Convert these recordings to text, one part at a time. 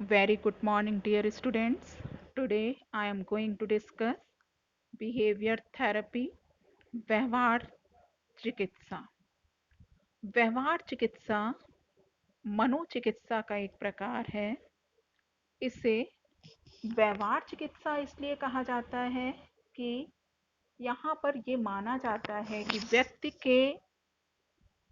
Very good morning, dear students. Today I am going to discuss behavior therapy, व्यवहार चिकित्सा। व्यवहार चिकित्सा मनोचिकित्सा का एक प्रकार है। इसे व्यवहार चिकित्सा इसलिए कहा जाता है कि यहाँ पर ये माना जाता है कि व्यक्ति के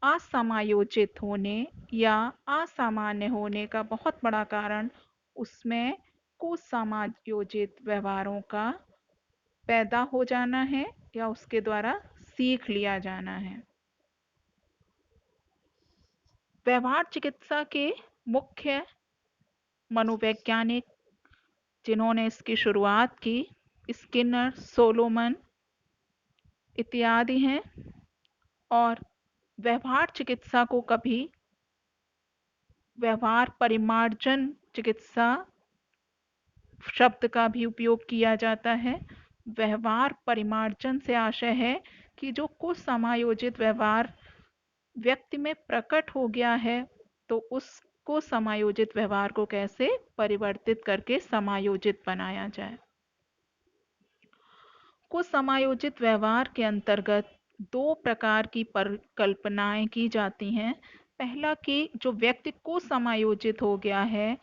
असमायोजित होने या असामान्य होने का बहुत बड़ा कारण उसमें कुसमायोजित व्यवहारों का पैदा हो जाना है या उसके द्वारा सीख लिया जाना है। व्यवहार चिकित्सा के मुख्य मनोवैज्ञानिक जिन्होंने इसकी शुरुआत की स्किनर, सोलोमन इत्यादि हैं और व्यवहार चिकित्सा को कभी व्यवहार परिमार्जन चिकित्सा शब्द का भी उपयोग किया जाता है। व्यवहार परिमार्जन से आशय है कि जो कुछ समायोजित व्यवहार व्यक्ति में प्रकट हो गया है तो उसको समायोजित व्यवहार को कैसे परिवर्तित करके समायोजित बनाया जाए। कुछ समायोजित व्यवहार के अंतर्गत दो प्रकार की परिकल्पनाएं की जाती हैं। पहला कि जो व्यक्ति को समायोजित हो गया है,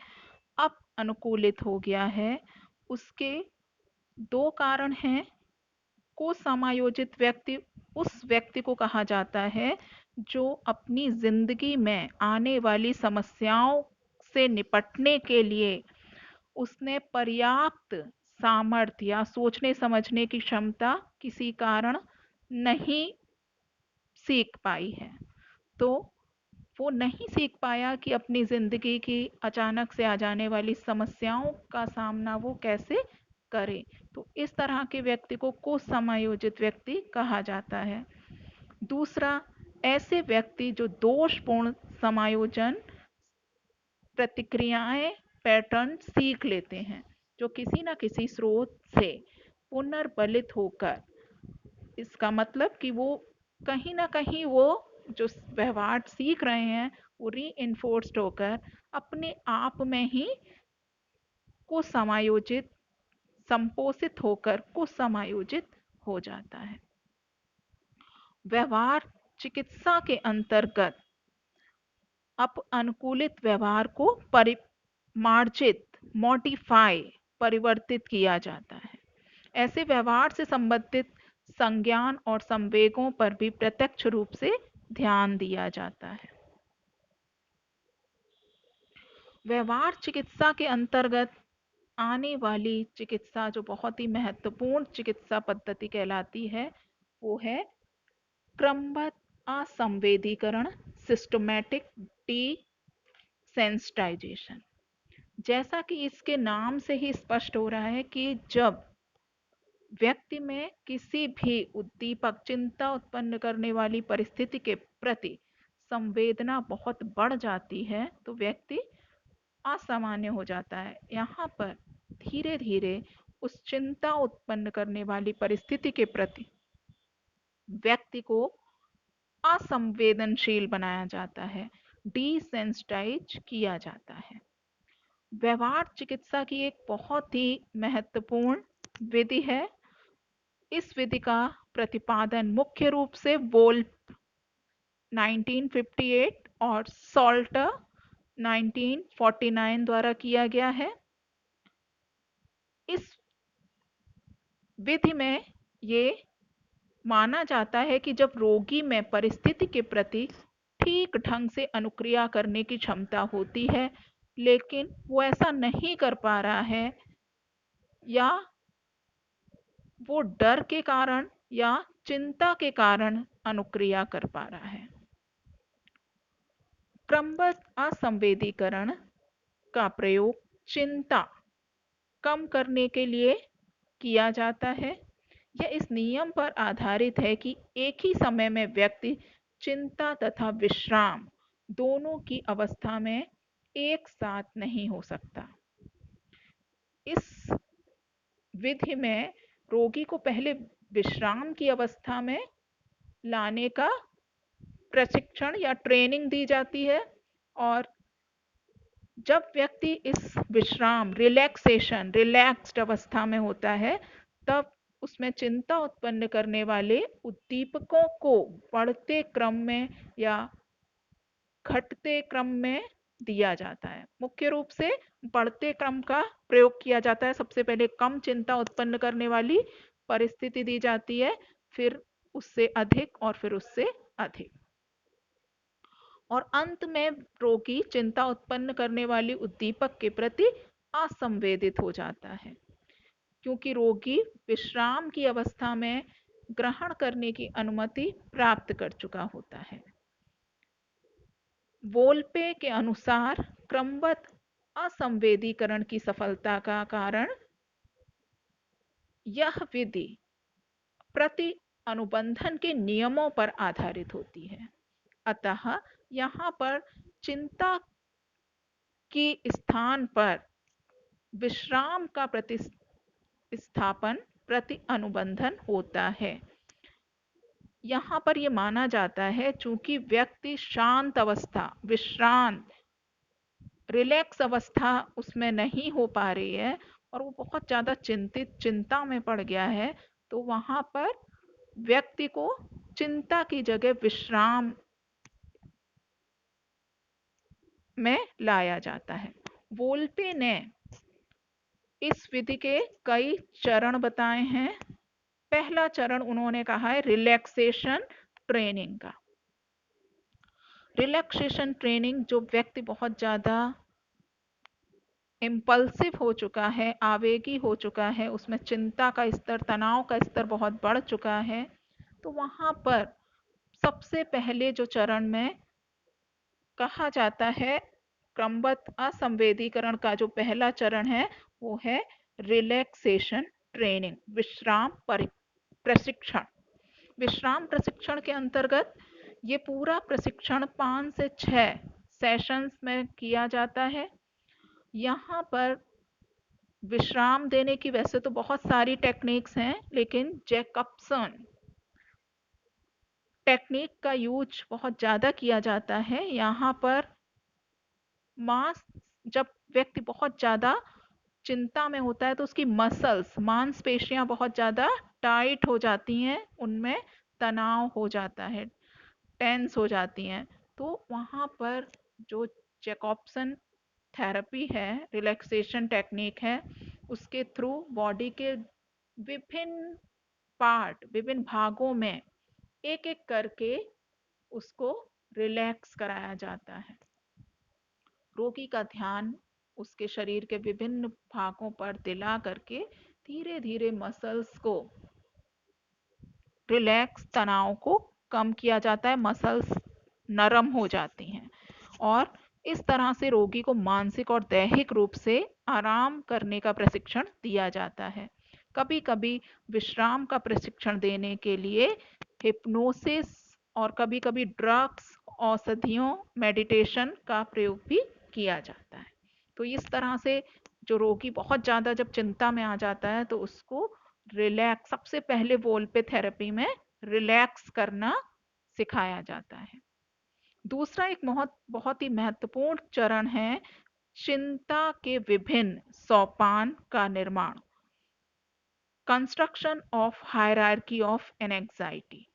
अब अनुकूलित हो गया है, उसके दो कारण हैं। को समायोजित व्यक्ति उस व्यक्ति को कहा जाता है जो अपनी जिंदगी में आने वाली समस्याओं से निपटने के लिए उसने पर्याप्त सामर्थ्य या सोचने समझने की क्षमता किसी कारण नहीं सीख पाई है। तो वो नहीं सीख पाया कि अपनी जिंदगी की अचानक से आ जाने वाली समस्याओं का सामना वो कैसे करे। तो इस तरह के व्यक्ति को कुसमायोजित व्यक्ति कहा जाता है। दूसरा, ऐसे व्यक्ति जो दोषपूर्ण समायोजन प्रतिक्रियाएं पैटर्न सीख लेते हैं, जो किसी न किसी स्रोत से पुनर्बलित होकर, इसका मतलब कि वो कहीं ना कहीं वो जो व्यवहार सीख रहे हैं वो री इन्फोर्स्ड होकर अपने आप में ही कुसमायोजित संपोषित होकर कुसमायोजित हो जाता है। व्यवहार चिकित्सा के अंतर्गत अब अनुकूलित व्यवहार को परिमार्जित मॉडिफाई परिवर्तित किया जाता है। ऐसे व्यवहार से संबंधित संज्ञान और संवेगों पर भी प्रत्यक्ष रूप से ध्यान दिया जाता है। व्यवहार चिकित्सा के अंतर्गत आने वाली चिकित्सा जो बहुत ही महत्वपूर्ण चिकित्सा पद्धति कहलाती है वो है क्रमबद्ध असंवेदीकरण, सिस्टमैटिक डिसेंसिटाइजेशन। जैसा कि इसके नाम से ही स्पष्ट हो रहा है कि जब व्यक्ति में किसी भी उद्दीपक चिंता उत्पन्न करने वाली परिस्थिति के प्रति संवेदना बहुत बढ़ जाती है तो व्यक्ति असामान्य हो जाता है। यहाँ पर धीरे धीरे उस चिंता उत्पन्न करने वाली परिस्थिति के प्रति व्यक्ति को असंवेदनशील बनाया जाता है, डिसेंसिटाइज किया जाता है। व्यवहार चिकित्सा की एक बहुत ही महत्वपूर्ण विधि है। इस विधि का प्रतिपादन मुख्य रूप से वोल्फ 1958 और सॉल्टर 1949 द्वारा किया गया है। इस विधि में ये माना जाता है कि जब रोगी में परिस्थिति के प्रति ठीक ढंग से अनुक्रिया करने की क्षमता होती है लेकिन वो ऐसा नहीं कर पा रहा है या वो डर के कारण या चिंता के कारण अनुक्रिया कर पा रहा है। क्रमबद्ध असंवेदीकरण का प्रयोग चिंता कम करने के लिए किया जाता है। यह इस नियम पर आधारित है कि एक ही समय में व्यक्ति चिंता तथा विश्राम दोनों की अवस्था में एक साथ नहीं हो सकता। इस विधि में रोगी को पहले विश्राम की अवस्था में लाने का प्रशिक्षण या ट्रेनिंग दी जाती है और जब व्यक्ति इस विश्राम, रिलैक्सेशन, रिलैक्स्ड अवस्था में होता है, तब उसमें चिंता उत्पन्न करने वाले उद्दीपकों को बढ़ते क्रम में या घटते क्रम में दिया जाता है। मुख्य रूप से बढ़ते क्रम का प्रयोग किया जाता है। सबसे पहले कम चिंता उत्पन्न करने वाली परिस्थिति दी जाती है, फिर उससे अधिक और फिर उससे अधिक, और अंत में रोगी चिंता उत्पन्न करने वाली उद्दीपक के प्रति असंवेदित हो जाता है, क्योंकि रोगी विश्राम की अवस्था में ग्रहण करने की अनुमति प्राप्त कर चुका होता है। वोल्पे के अनुसार क्रमबद्ध असंवेदीकरण की सफलता का कारण यह विधि प्रति अनुबंधन के नियमों पर आधारित होती है। अतः यहाँ पर चिंता की स्थान पर विश्राम का प्रतिस्थापन प्रति अनुबंधन होता है। यहाँ पर यह माना जाता है चूंकि व्यक्ति शांत अवस्था, विश्रांत, रिलैक्स अवस्था उसमें नहीं हो पा रही है और वो बहुत ज़्यादा चिंता में पड़ गया है, तो वहाँ पर व्यक्ति को चिंता की जगह विश्राम में लाया जाता है। वोल्पे ने इस विधि के कई चरण बताए हैं। पहला चरण उन्होंने कहा है रिलैक्सेशन ट्रेनिंग का। रिलैक्सेशन ट्रेनिंग, जो व्यक्ति बहुत ज़्यादा इम्पल्सिव हो चुका है, आवेगी हो चुका है, उसमें चिंता का स्तर, तनाव का स्तर बहुत बढ़ चुका है, तो वहाँ पर सबसे पहले जो चरण में कहा जाता है, क्रमबद्ध असंवेदीकरण का जो पहला चरण है वो है रिलैक्सेशन ट्रेनिंग, विश्राम प्रशिक्षण। विश्राम प्रशिक्षण के अंतर्गत ये पूरा प्रशिक्षण 5 से 6 सेशंस में किया जाता है। यहाँ पर विश्राम देने की वैसे तो बहुत सारी टेक्निक्स हैं, लेकिन जैकबसन टेक्निक का यूज बहुत ज़्यादा किया जाता है। यहाँ पर मांस, जब व्यक्ति बहुत ज़्यादा चिंता में होता है तो उसकी मसल्स, मांसपेशियां बहुत ज़्यादा टाइट हो जाती हैं, उनमें तनाव हो जाता है, टेंस हो जाती हैं। तो वहाँ पर जो जैकबसन थेरेपी है, रिलैक्सेशन टेक्निक है, उसके थ्रू बॉडी के विभिन्न पार्ट, विभिन्न भागों में एक एक करके उसको रिलैक्स कराया जाता है। रोगी का ध्यान उसके शरीर के विभिन्न भागों पर दिला करके धीरे धीरे मसल्स को रिलैक्स, तनाव को कम किया जाता है, मसल्स नरम हो जाती हैं और इस तरह से रोगी को मानसिक और दैहिक रूप से आराम करने का प्रशिक्षण दिया जाता है। कभी कभी विश्राम का प्रशिक्षण देने के लिए हिप्नोसिस और कभी कभी ड्रग्स, औषधियों, मेडिटेशन का प्रयोग भी किया जाता है। तो इस तरह से जो रोगी बहुत ज़्यादा जब चिंता में आ जाता है तो उसको रिलैक्स, सबसे पहले वोल्पे थेरेपी में रिलैक्स करना सिखाया जाता है। दूसरा एक बहुत बहुत ही महत्वपूर्ण चरण है चिंता के विभिन्न सोपान का निर्माण, construction of hierarchy of N anxiety.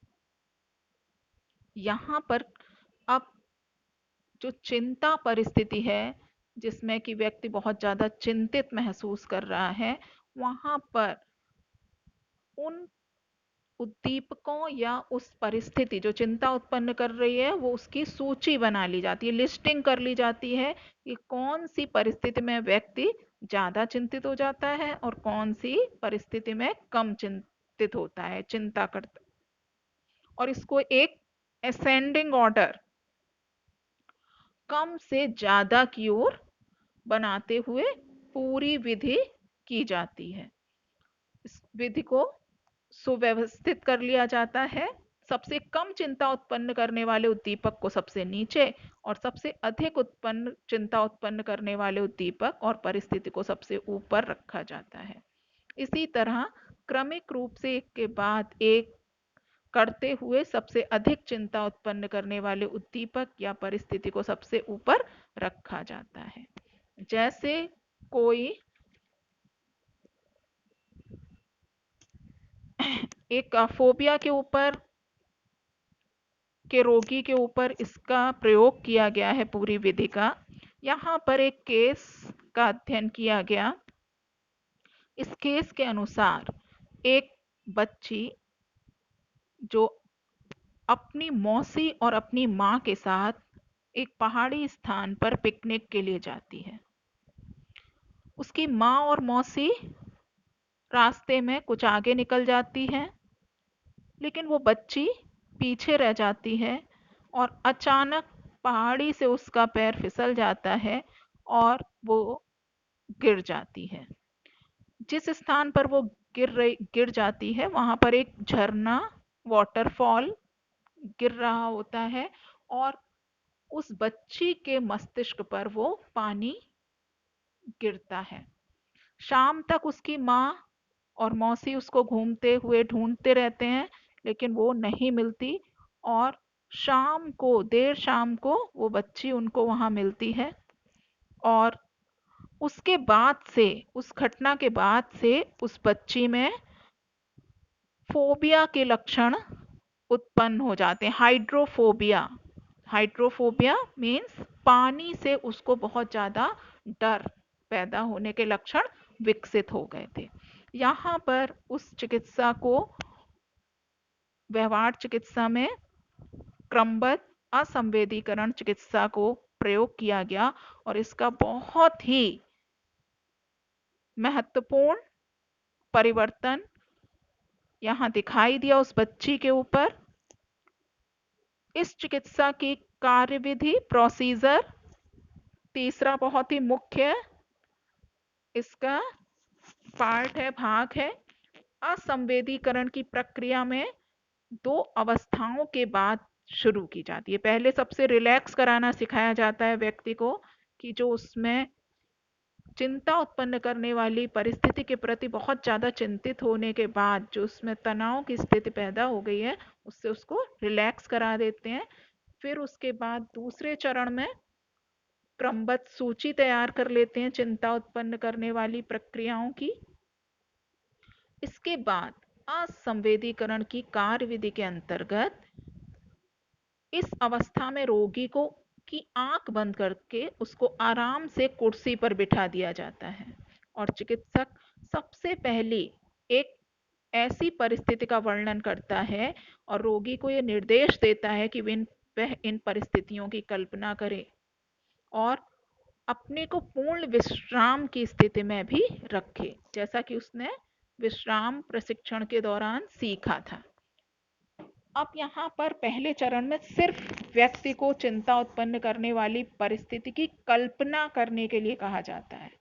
यहाँ पर अब जो चिंता परिस्थिति है जिसमें कि व्यक्ति बहुत ज़्यादा चिंतित महसूस कर रहा है, वहाँ पर उन उद्दीपकों या उस परिस्थिति जो चिंता उत्पन्न कर रही है वो उसकी सूची बना ली जाती है, लिस्टिंग कर ली जाती है कि कौन सी परिस्थिति में व्यक्ति ज़्यादा चिंतित हो जाता है और कौन सी परिस्थिति में कम चिंतित होता है, चिंता करता है। और इसको एक असेंडिंग ऑर्डर, कम से ज़्यादा की ओर बनाते हुए पूरी विधि की जाती है। इस विधि को सुव्यवस्थित कर लिया जाता है। सबसे कम चिंता उत्पन्न करने वाले उद्दीपक को सबसे नीचे और सबसे अधिक चिंता उत्पन्न करने वाले उद्दीपक और परिस्थिति को सबसे ऊपर रखा जाता है। इसी तरह क्रमिक रूप से एक के बाद एक करते हुए सबसे अधिक चिंता उत्पन्न करने वाले उद्दीपक या परिस्थिति को सबसे ऊपर रखा जाता है। जैसे कोई एक फोबिया के ऊपर के रोगी के ऊपर इसका प्रयोग किया गया है पूरी विधि का। यहाँ पर एक केस का अध्ययन किया गया। इस केस के अनुसार एक बच्ची जो अपनी मौसी और अपनी माँ के साथ एक पहाड़ी स्थान पर पिकनिक के लिए जाती है। उसकी माँ और मौसी रास्ते में कुछ आगे निकल जाती हैं, लेकिन वो बच्ची पीछे रह जाती है और अचानक पहाड़ी से उसका पैर फिसल जाता है और वो गिर जाती है। जिस स्थान पर वो गिर जाती है वहां पर एक झरना, वाटरफॉल गिर रहा होता है और उस बच्ची के मस्तिष्क पर वो पानी गिरता है। शाम तक उसकी माँ और मौसी उसको घूमते हुए ढूंढते रहते हैं, लेकिन वो नहीं मिलती। और शाम को, देर शाम को वो बच्ची उनको वहां मिलती है। और उसके बाद से, उस घटना के बाद से उस बच्ची में फोबिया के लक्षण उत्पन्न हो जाते हैं। हाइड्रोफोबिया, हाइड्रोफोबिया मीन्स पानी से उसको बहुत ज्यादा डर पैदा होने के लक्षण विकसित हो गए थे। यहाँ पर उस चिकित्सा को, व्यवहार चिकित्सा में क्रमबद्ध असंवेदीकरण चिकित्सा को प्रयोग किया गया और इसका बहुत ही महत्वपूर्ण परिवर्तन यहाँ दिखाई दिया उस बच्ची के ऊपर। इस चिकित्सा की कार्यविधि, प्रोसीजर, तीसरा बहुत ही मुख्य इसका पार्ट है, भाग है। असंवेदीकरण की प्रक्रिया में दो अवस्थाओं के बाद शुरू की जाती है। पहले सबसे रिलैक्स कराना सिखाया जाता है व्यक्ति को, कि जो उसमें चिंता उत्पन्न करने वाली परिस्थिति के प्रति बहुत ज्यादा चिंतित होने के बाद जो उसमें तनाव की स्थिति पैदा हो गई है, उससे उसको रिलैक्स करा देते हैं। फिर उसके बाद दूसरे चरण में क्रमबद्ध सूची तैयार कर लेते हैं चिंता उत्पन्न करने वाली प्रक्रियाओं की। इसके बाद असंवेदीकरण की कार्यविधि के अंतर्गत इस अवस्था में रोगी को की आंख बंद करके उसको आराम से कुर्सी पर बिठा दिया जाता है और चिकित्सक सबसे पहले एक ऐसी परिस्थिति का वर्णन करता है और रोगी को यह निर्देश देता है कि वह इन परिस्थितियों की कल्पना करे और अपने को पूर्ण विश्राम की स्थिति में भी रखे, जैसा कि उसने विश्राम प्रशिक्षण के दौरान सीखा था। अब यहाँ पर पहले चरण में सिर्फ व्यक्ति को चिंता उत्पन्न करने वाली परिस्थिति की कल्पना करने के लिए कहा जाता है,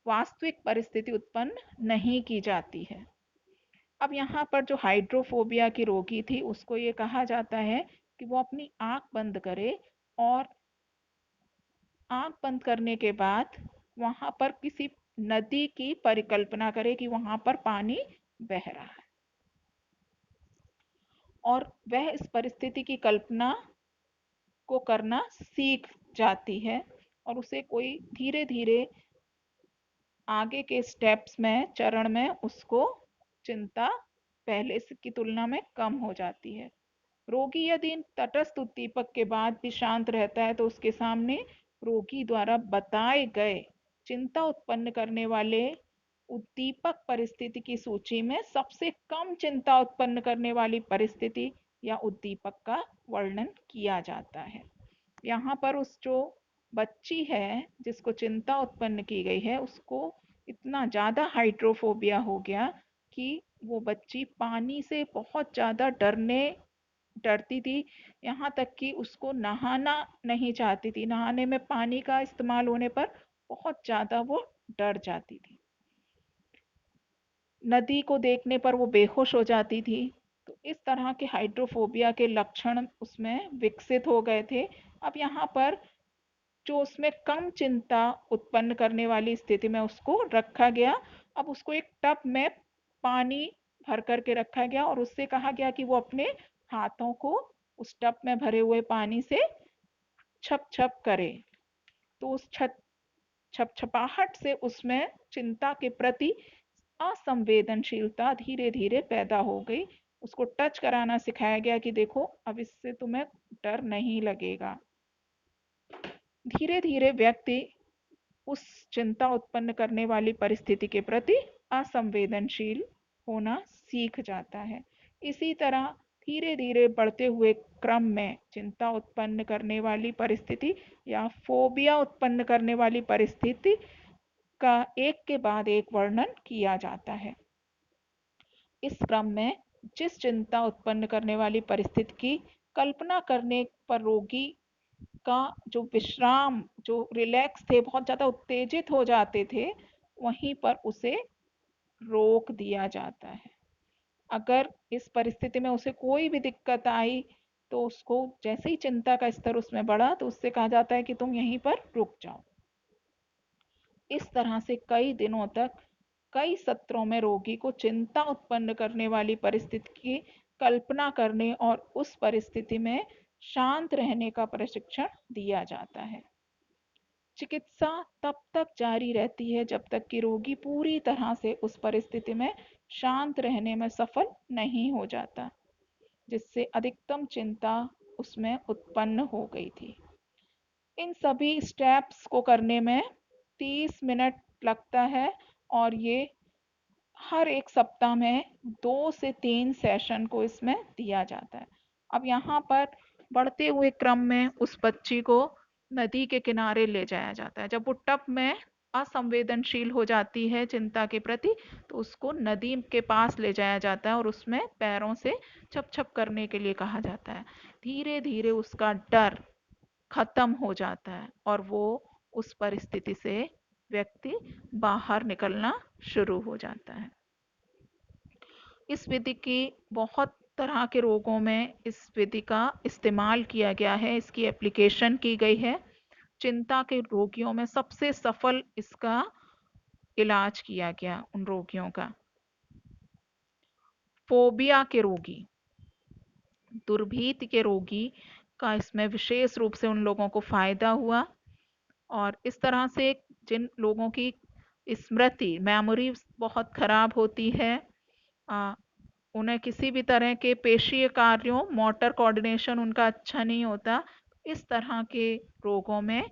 वास्तविक परिस्थिति उत्पन्न नहीं की जाती है। अब यहाँ पर जो हाइड्रोफोबिया की रोगी थी उसको ये कहा जाता है कि वो अपनी आंख बंद करे और आंख बंद करने के बाद वहां पर किसी नदी की परिकल्पना करे कि वहां पर पानी बह रहा है और वह इस परिस्थिति की कल्पना को करना सीख जाती है और उसे कोई धीरे धीरे आगे के स्टेप्स में, चरण में उसको चिंता पहले की तुलना में कम हो जाती है। रोगी यदि तटस्थ उद्दीपक के बाद भी शांत रहता है तो उसके सामने रोगी द्वारा बताए गए चिंता उत्पन्न करने वाले उद्दीपक परिस्थिति की सूची में सबसे कम चिंता उत्पन्न करने वाली परिस्थिति या उद्दीपक का वर्णन किया जाता है। यहाँ पर उस जो बच्ची है जिसको चिंता उत्पन्न की गई है उसको इतना ज्यादा हाइड्रोफोबिया हो गया कि वो बच्ची पानी से बहुत ज्यादा डरती थी। यहाँ तक कि उसको नहाना नहीं चाहती थी, नहाने में पानी का इस्तेमाल होने पर बहुत ज्यादा वो डर जाती थी। नदी को देखने पर वो बेहोश हो जाती थी। तो इस तरह के हाइड्रोफोबिया के लक्षण उसमें विकसित हो गए थे। अब यहाँ पर जो उसमें कम चिंता उत्पन्न करने वाली स्थिति में उसको रखा गया। अब उसको एक टब में पानी भर करके रखा गया और उससे कहा गया कि वो अपने हाथों को उस टब में भरे हुए पानी से छप छप करे। तो उस छप छपछपाहट से उसमें चिंता के प्रति असंवेदनशीलता धीरे धीरे पैदा हो गई। उसको टच कराना सिखाया गया कि देखो अब इससे तुम्हें डर नहीं लगेगा। धीरे धीरे व्यक्ति उस चिंता उत्पन्न करने वाली परिस्थिति के प्रति असंवेदनशील होना सीख जाता है। इसी तरह धीरे धीरे बढ़ते हुए क्रम में चिंता उत्पन्न करने वाली परिस्थिति या फोबिया उत्पन्न करने वाली परिस्थिति का एक के बाद एक वर्णन किया जाता है। इस क्रम में जिस चिंता उत्पन्न करने वाली परिस्थिति की कल्पना करने पर रोगी का जो विश्राम, जो रिलैक्स थे, बहुत ज़्यादा उत्तेजित हो जाते थे, वहीं पर उसे रोक दिया जाता है। अगर इस परिस्थिति में उसे कोई भी दिक्कत आई तो उसको जैसे ही चिंता का स्तर उसमें बढ़ा तो उससे कहा जाता है कि तुम यहीं पर रुक जाओ। इस तरह से कई दिनों तक कई सत्रों में रोगी को चिंता उत्पन्न करने वाली परिस्थिति की कल्पना करने और उस परिस्थिति में शांत रहने का प्रशिक्षण दिया जाता है। चिकित्सा तब तक जारी रहती है जब तक कि रोगी पूरी तरह से उस परिस्थिति में शांत रहने में सफल नहीं हो जाता, जिससे अधिकतम चिंता उसमें उत्पन्न हो गई थी। इन सभी स्टेप्स को करने में 30 मिनट लगता है और ये हर एक सप्ताह में 2 से 3 सेशन को इसमें दिया जाता है। अब यहाँ पर बढ़ते हुए क्रम में उस बच्ची को नदी के किनारे ले जाया जाता है। जब वो टप में असंवेदनशील हो जाती है चिंता के प्रति तो उसको नदी के पास ले जाया जाता है और उसमें पैरों से छप छप करने के लिए कहा जाता है। धीरे धीरे उसका डर खत्म हो जाता है और वो उस परिस्थिति से व्यक्ति बाहर निकलना शुरू हो जाता है। इस विधि की बहुत तरह के रोगों में इस विधि का इस्तेमाल किया गया है, इसकी एप्लीकेशन की गई है। चिंता के रोगियों में सबसे सफल इसका इलाज किया गया उन रोगियों का। फोबिया के रोगी, दुर्भीत के रोगी का इसमें विशेष रूप से उन लोगों को फायदा हुआ और इस तरह से जिन लोगों की स्मृति, मेमोरी बहुत खराब होती है, उन्हें किसी भी तरह के पेशीय कार्यों, मोटर कोऑर्डिनेशन उनका अच्छा नहीं होता, इस तरह के रोगों में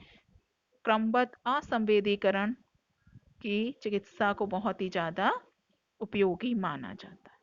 क्रमबद्ध असंवेदीकरण की चिकित्सा को बहुत ही ज़्यादा उपयोगी माना जाता है।